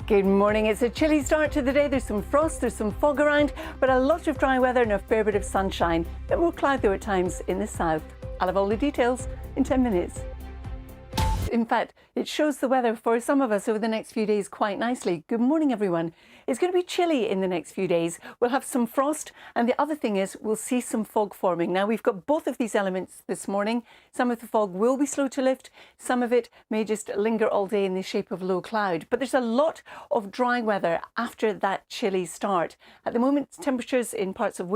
Good morning. It's a chilly start to the day. There's some frost, there's some fog around, but a lot of dry weather and a fair bit of sunshine. A bit more cloud though at times in the south. I'll have all the details in 10 minutes. In fact, it shows the weather for some of us over the next few days quite nicely. Good morning, everyone. It's going to be chilly in the next few days. We'll have some frost, and the other thing is we'll see some fog forming. Now, we've got both of these elements this morning. Some of the fog will be slow to lift. Some of it may just linger all day in the shape of low cloud. But there's a lot of dry weather after that chilly start. At the moment, temperatures in parts of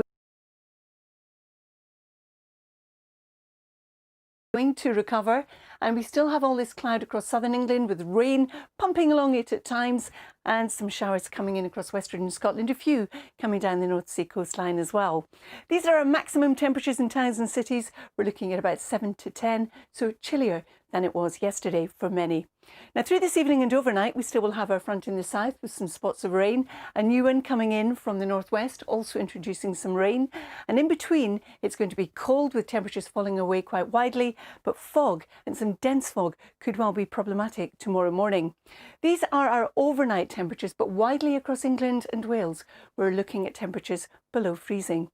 going to recover, and we still have all this cloud across southern England with rain pumping along it at times and some showers coming in across western Scotland, a few coming down the North Sea coastline as well. These are our maximum temperatures in towns and cities. We're looking at about 7 to 10, so chillier than it was yesterday for many. Now, through this evening and overnight, we still will have our front in the south with some spots of rain, a new one coming in from the northwest, also introducing some rain. And in between, it's going to be cold with temperatures falling away quite widely, but fog and some dense fog could well be problematic tomorrow morning. These are our overnight temperatures, but widely across England and Wales, we're looking at temperatures below freezing.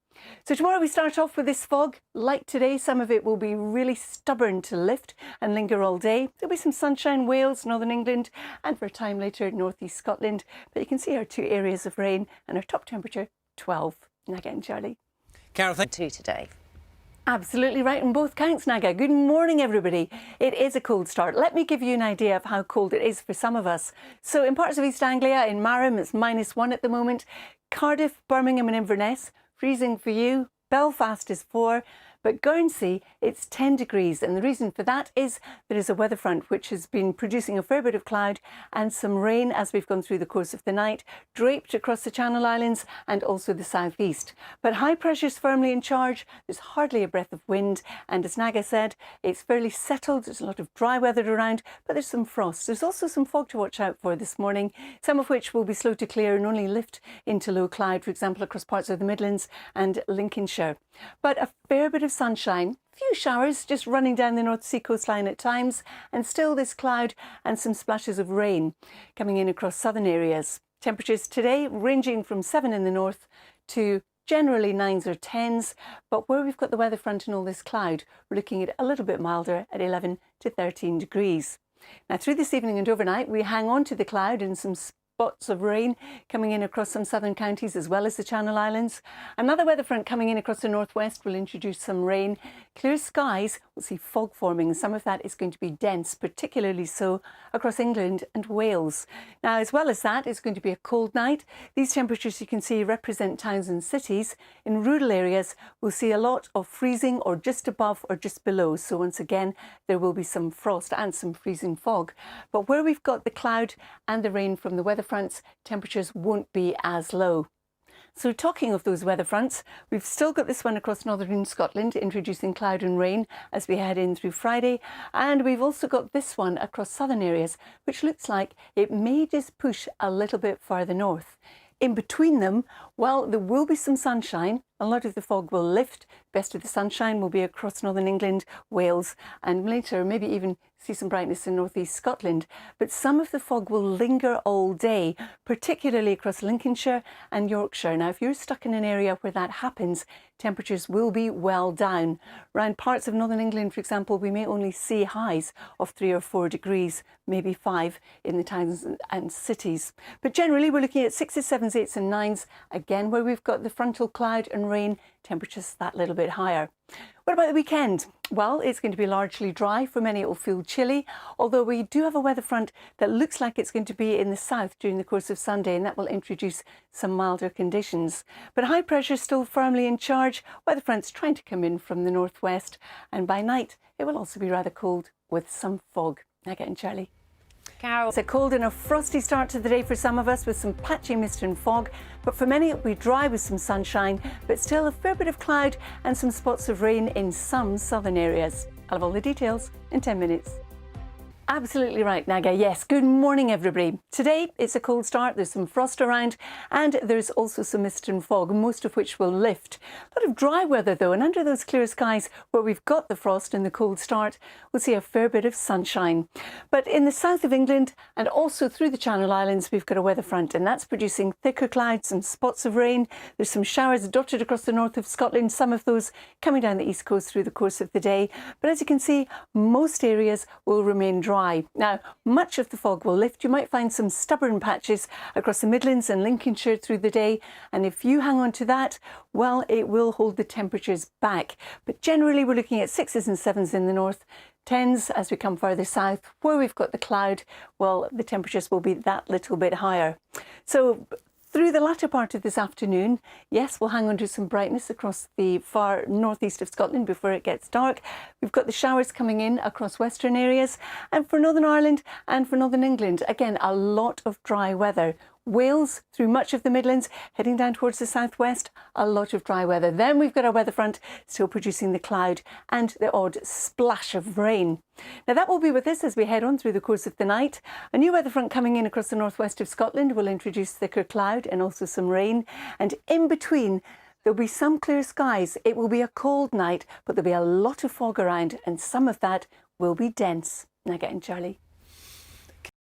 So tomorrow we start off with this fog. Like today, some of it will be really stubborn to lift and linger all day. There'll be some sunshine, Wales, Northern England, and for a time later, Northeast Scotland. But you can see our two areas of rain and our top temperature, 12. And again, Charlie. Carol, thank you today. Absolutely right on both counts, Naga. Good morning, everybody. It is a cold start. Let me give you an idea of how cold it is for some of us. So in parts of East Anglia, in Marham, it's -1 at the moment. Cardiff, Birmingham and Inverness, freezing for you. Belfast is 4, but Guernsey, it's 10 degrees. And the reason for that is there is a weather front which has been producing a fair bit of cloud and some rain as we've gone through the course of the night, draped across the Channel Islands and also the southeast. But high pressure's firmly in charge. There's hardly a breath of wind. And as Naga said, it's fairly settled. There's a lot of dry weather around, but there's some frost. There's also some fog to watch out for this morning, some of which will be slow to clear and only lift into low cloud, for example, across parts of the Midlands and Lincolnshire. But a fair bit of sunshine, few showers just running down the North Sea coastline at times, and still this cloud and some splashes of rain coming in across southern areas. Temperatures today ranging from 7 in the north to generally 9s or 10s, but where we've got the weather front and all this cloud, we're looking at a little bit milder at 11 to 13 degrees. Now, through this evening and overnight, we hang on to the cloud and some spots of rain coming in across some southern counties as well as the Channel Islands. Another weather front coming in across the northwest will introduce some rain. Clear skies, we'll see fog forming. Some of that is going to be dense, particularly so across England and Wales. Now, as well as that, it's going to be a cold night. These temperatures you can see represent towns and cities. In rural areas, we'll see a lot of freezing or just above or just below. So once again, there will be some frost and some freezing fog. But where we've got the cloud and the rain from the weather fronts, temperatures won't be as low. So talking of those weather fronts, we've still got this one across northern Scotland introducing cloud and rain as we head in through Friday, and we've also got this one across southern areas which looks like it may just push a little bit further north. In between them, well, there will be some sunshine. A lot of the fog will lift. Best of the sunshine will be across northern England, Wales, and later maybe even see some brightness in northeast Scotland. But some of the fog will linger all day, particularly across Lincolnshire and Yorkshire. Now, if you're stuck in an area where that happens, temperatures will be well down. Around parts of northern England, for example, we may only see highs of 3 or 4 degrees, maybe 5 in the towns and cities. But generally, we're looking at 6s, 7s, 8s and 9s, again, where we've got the frontal cloud and rain, temperatures that little bit higher. What about the weekend? Well, it's going to be largely dry. For many, it will feel chilly, although we do have a weather front that looks like it's going to be in the south during the course of Sunday, and that will introduce some milder conditions. But high pressure is still firmly in charge. Weather front's trying to come in from the northwest, and by night, it will also be rather cold with some fog. Now getting Charlie. Carol. It's a cold and a frosty start to the day for some of us with some patchy mist and fog, but for many it'll be dry with some sunshine, but still a fair bit of cloud and some spots of rain in some southern areas. I'll have all the details in 10 minutes. Absolutely right, Naga. Yes, good morning, everybody. Today, it's a cold start. There's some frost around and there's also some mist and fog, most of which will lift. A lot of dry weather, though, and under those clear skies where we've got the frost and the cold start, we'll see a fair bit of sunshine. But in the south of England and also through the Channel Islands, we've got a weather front, and that's producing thicker clouds and spots of rain. There's some showers dotted across the north of Scotland, some of those coming down the east coast through the course of the day. But as you can see, most areas will remain dry. Now, much of the fog will lift. You might find some stubborn patches across the Midlands and Lincolnshire through the day. And if you hang on to that, well, it will hold the temperatures back. But generally, we're looking at 6s and 7s in the north, 10s as we come further south. Where we've got the cloud, well, the temperatures will be that little bit higher. So through the latter part of this afternoon, yes, we'll hang on to some brightness across the far northeast of Scotland before it gets dark. We've got the showers coming in across western areas, and for Northern Ireland and for Northern England, again, a lot of dry weather. Wales through much of the Midlands, heading down towards the southwest, a lot of dry weather. Then we've got our weather front still producing the cloud and the odd splash of rain. Now that will be with us as we head on through the course of the night. A new weather front coming in across the northwest of Scotland will introduce thicker cloud and also some rain. And in between, there'll be some clear skies. It will be a cold night, but there'll be a lot of fog around, and some of that will be dense. Now get in, Charlie.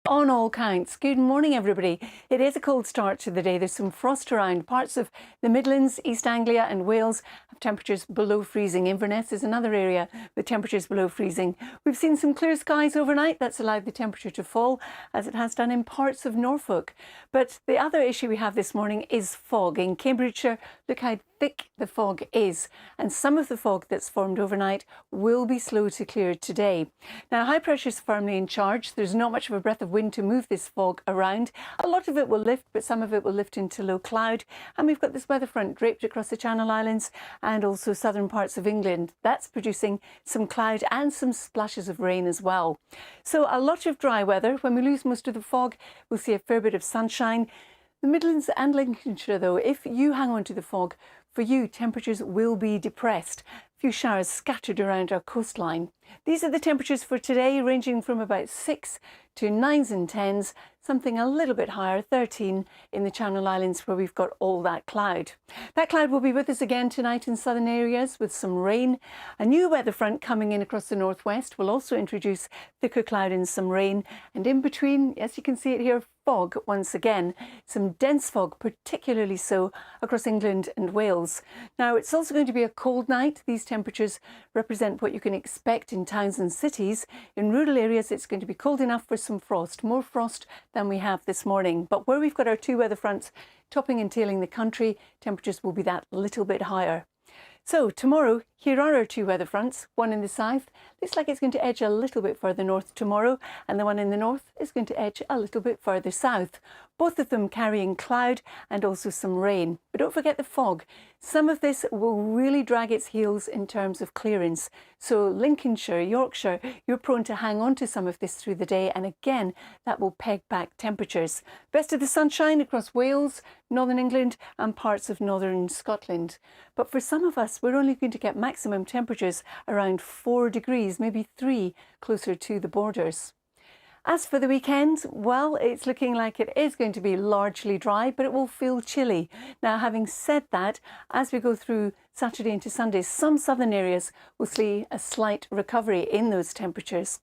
On all counts, good morning, everybody. It is a cold start to the day. There's some frost around. Parts of the Midlands, East Anglia and Wales have temperatures below freezing. Inverness is another area with temperatures below freezing. We've seen some clear skies overnight. That's allowed the temperature to fall, as it has done in parts of Norfolk. But the other issue we have this morning is fog. In Cambridgeshire, look how thick the fog is, and some of the fog that's formed overnight will be slow to clear today. Now, high pressure is firmly in charge. There's not much of a breath of wind to move this fog around. A lot of it will lift, but some of it will lift into low cloud. And we've got this weather front draped across the Channel Islands and also southern parts of England. That's producing some cloud and some splashes of rain as well. So a lot of dry weather. When we lose most of the fog, we'll see a fair bit of sunshine. The Midlands and Lincolnshire, though, if you hang on to the fog, for you, temperatures will be depressed. A few showers scattered around our coastline. These are the temperatures for today, ranging from about 6 to 9s and 10s, something a little bit higher, 13 in the Channel Islands where we've got all that cloud. That cloud will be with us again tonight in southern areas with some rain. A new weather front coming in across the northwest will also introduce thicker cloud and some rain. And in between, yes, you can see it here, fog once again. Some dense fog, particularly so across England and Wales. Now, it's also going to be a cold night. These temperatures represent what you can expect in towns and cities. In rural areas, it's going to be cold enough for some frost, more frost than we have this morning. But where we've got our two weather fronts topping and tailing the country, temperatures will be that little bit higher. So tomorrow, here are our two weather fronts, one in the south. Looks like it's going to edge a little bit further north tomorrow, and the one in the north is going to edge a little bit further south. Both of them carrying cloud and also some rain. But don't forget the fog. Some of this will really drag its heels in terms of clearance. So Lincolnshire, Yorkshire, you're prone to hang on to some of this through the day, and again, that will peg back temperatures. Best of the sunshine across Wales, Northern England and parts of Northern Scotland. But for some of us, we're only going to get maximum temperatures around 4 degrees, maybe 3, closer to the borders. As for the weekend, well, it's looking like it is going to be largely dry, but it will feel chilly. Now, having said that, as we go through Saturday into Sunday, some southern areas will see a slight recovery in those temperatures.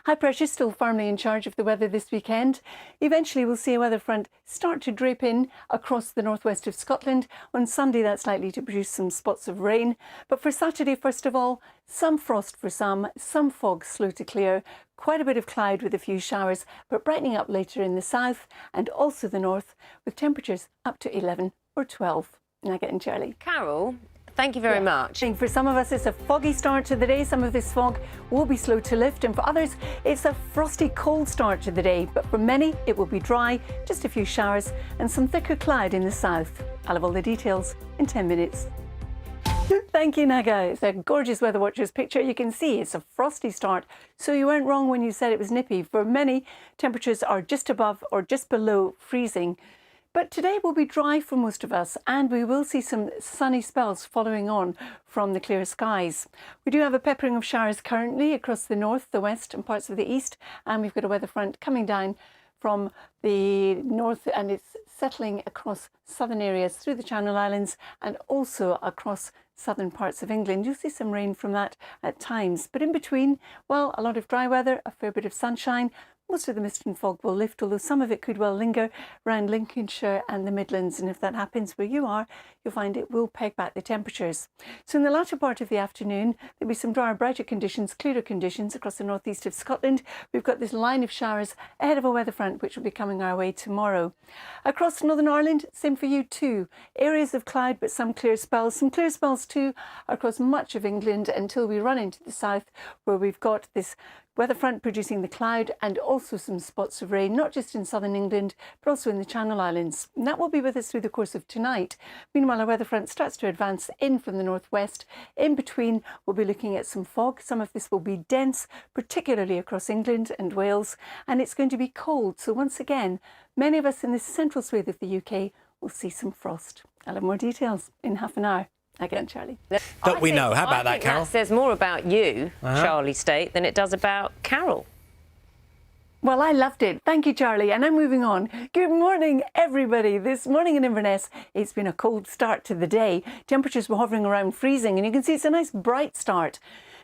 High pressure is still firmly in charge of the weather this weekend. Eventually, we'll see a weather front start to drape in across the northwest of Scotland. On Sunday, that's likely to produce some spots of rain. But for Saturday, first of all, some frost for some fog slow to clear, quite a bit of cloud with a few showers, but brightening up later in the south and also the north, with temperatures up to 11 or 12. Now getting Charlie. Carol, thank you very much. I think for some of us, it's a foggy start to the day. Some of this fog will be slow to lift, and for others, it's a frosty, cold start to the day. But for many, it will be dry, just a few showers and some thicker cloud in the south. I'll have all the details in 10 minutes. Thank you, Naga. It's a gorgeous Weather Watchers picture. You can see it's a frosty start, so you weren't wrong when you said it was nippy. For many, temperatures are just above or just below freezing. But today will be dry for most of us, and we will see some sunny spells following on from the clear skies. We do have a peppering of showers currently across the north, the west and parts of the east, and we've got a weather front coming down from the north, and it's settling across southern areas through the Channel Islands and also across southern parts of England. You'll see some rain from that at times, but in between, well, a lot of dry weather, a fair bit of sunshine. Most of the mist and fog will lift, although some of it could well linger around Lincolnshire and the Midlands. And if that happens where you are, you'll find it will peg back the temperatures. So in the latter part of the afternoon, there'll be some drier, brighter conditions, clearer conditions across the northeast of Scotland. We've got this line of showers ahead of a weather front, which will be coming our way tomorrow. Across Northern Ireland, same for you too. Areas of cloud, but some clear spells. Some clear spells too across much of England until we run into the south, where we've got this weather front producing the cloud and also some spots of rain, not just in southern England, but also in the Channel Islands. And that will be with us through the course of tonight. Meanwhile, our weather front starts to advance in from the northwest. In between, we'll be looking at some fog. Some of this will be dense, particularly across England and Wales, and it's going to be cold. So once again, many of us in the central swathe of the UK will see some frost. I'll have more details in half an hour. Again, Charlie. Don't we know? How about that, Carol? That says more about you, Charlie State, than it does about Carol. Well, I loved it. Thank you, Charlie. And I'm moving on. Good morning, everybody. This morning in Inverness, it's been a cold start to the day. Temperatures were hovering around freezing, and you can see it's a nice bright start.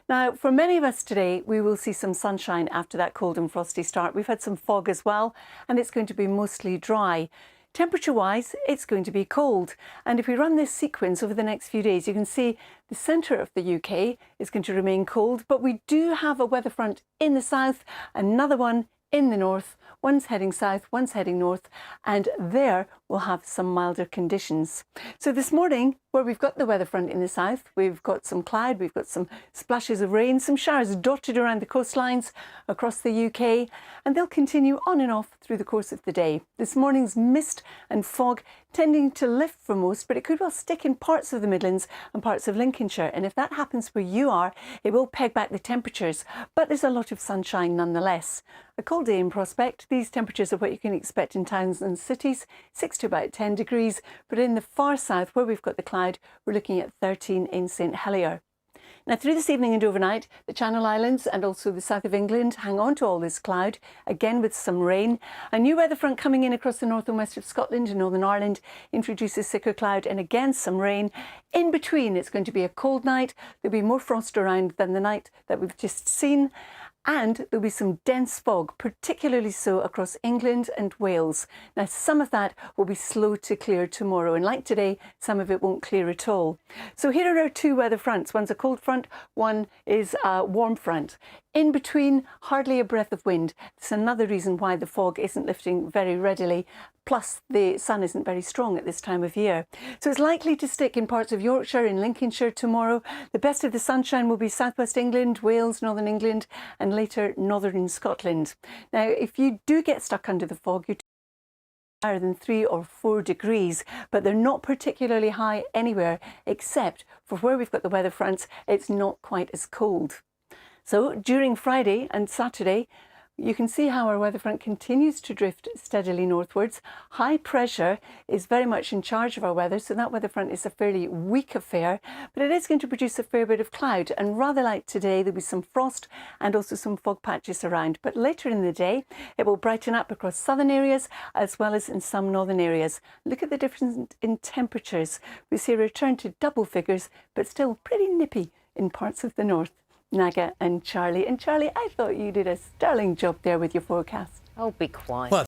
Now, for many of us today, we will see some sunshine after that cold and frosty start. We've had some fog as well, and it's going to be mostly dry. Temperature-wise, it's going to be cold. And if we run this sequence over the next few days, you can see the centre of the UK is going to remain cold, but we do have a weather front in the south, another one in the north. One's heading south, one's heading north, and there we'll have some milder conditions. So this morning, where we've got the weather front in the south, we've got some cloud, we've got some splashes of rain, some showers dotted around the coastlines across the UK, and they'll continue on and off through the course of the day. This morning's mist and fog tending to lift for most, but it could well stick in parts of the Midlands and parts of Lincolnshire. And if that happens where you are, it will peg back the temperatures, but there's a lot of sunshine nonetheless. A cold day in prospect. These temperatures are what you can expect in towns and cities, 6 to about 10 degrees, but in the far south, where we've got the cloud, we're looking at 13 in St Helier. Now, through this evening and overnight, the Channel Islands and also the south of England hang on to all this cloud, again with some rain. A new weather front coming in across the north and west of Scotland and Northern Ireland introduces thicker cloud and again some rain. In between, it's going to be a cold night. There'll be more frost around than the night that we've just seen. And there'll be some dense fog, particularly so across England and Wales. Now, some of that will be slow to clear tomorrow, and like today, some of it won't clear at all. So here are our two weather fronts. One's a cold front, one is a warm front. In between, hardly a breath of wind. That's another reason why the fog isn't lifting very readily. Plus, the sun isn't very strong at this time of year. So it's likely to stick in parts of Yorkshire and Lincolnshire tomorrow. The best of the sunshine will be southwest England, Wales, northern England, and later northern Scotland. Now, if you do get stuck under the fog, you're higher than 3 or 4 degrees, but they're not particularly high anywhere, except for where we've got the weather fronts, it's not quite as cold. So during Friday and Saturday, you can see how our weather front continues to drift steadily northwards. High pressure is very much in charge of our weather, so that weather front is a fairly weak affair, but it is going to produce a fair bit of cloud. And rather like today, there'll be some frost and also some fog patches around. But later in the day, it will brighten up across southern areas as well as in some northern areas. Look at the difference in temperatures. We see a return to double figures, but still pretty nippy in parts of the north. Naga and Charlie. And Charlie, I thought you did a sterling job there with your forecast. Oh, be quiet. Well,